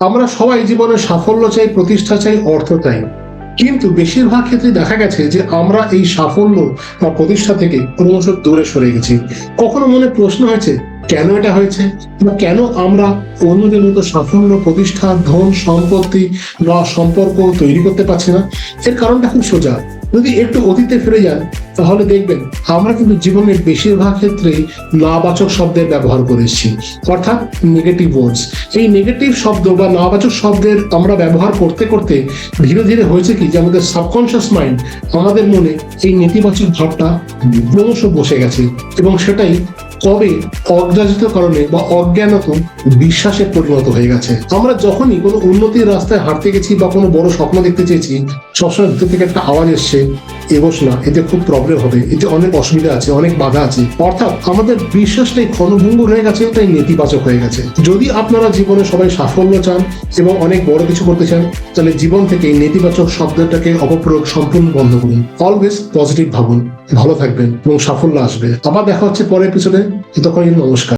আমরা সবাই জীবনে সাফল্য চাই, প্রতিষ্ঠা চাই, অর্থ চাই, কিন্তু বেশিরভাগ ক্ষেত্রে দেখা গেছে যে আমরা এই সাফল্য বা প্রতিষ্ঠা থেকে ক্রমশ দূরে সরে গেছি। কখনো মনে প্রশ্ন হয়েছে কেন এটা হয়েছে, বা কেন আমরা অন্যদের মতো সাফল্য, প্রতিষ্ঠা, ধন, সম্পত্তি বা সম্পর্ক তৈরি করতে পারছি না? এর কারণটা খুব সোজা। যদি একটু অতীতে ফিরে যান তাহলে দেখবেন আমরা কিন্তু জীবনের বেশিরভাগ ক্ষেত্রেই নাবাচক শব্দের ব্যবহার করেছি, অর্থাৎ নেগেটিভ ওয়ার্ডস। এই নেগেটিভ শব্দ বা নাবাচক শব্দের আমরা ব্যবহার করতে করতে ধীরে ধীরে হয়েছে কি যে আমাদের সাবকনশিয়াস মাইন্ড, আমাদের মনে এই নেতিবাচক ভাবটা ক্রমশ বসে গেছে, এবং সেটাই কবে অজ্ঞাত কারণে বা অজ্ঞানত বিশ্বাসে পরিণত হয়ে গেছে। আমরা যখনই কোনো উন্নতির রাস্তায় হাঁটতে গেছি বা কোনো বড় স্বপ্ন দেখতে চেয়েছি, সবসময় ভিতর থেকে একটা আওয়াজ এসছে, এগোস না, এতে খুব প্রবলেম হবে, এতে অনেক অসুবিধা আছে, অনেক বাধা আছে। অর্থাৎ আমাদের বিশ্বাসটাই ক্ষণভঙ্গ হয়ে গেছে, তাই নেতিবাচক হয়ে গেছে। যদি আপনারা জীবনে সবাই সাফল্য চান এবং অনেক বড় কিছু করতে চান, তাহলে জীবন থেকে এই নেতিবাচক শব্দটাকে অপপ্রয়োগ সম্পূর্ণ বন্ধ করুন। অলওয়েজ পজিটিভ ভাবুন, ভালো থাকবেন এবং সাফল্য আসবে। আবার দেখা হচ্ছে পরের এপিসোডে। ততক্ষণ নমস্কার।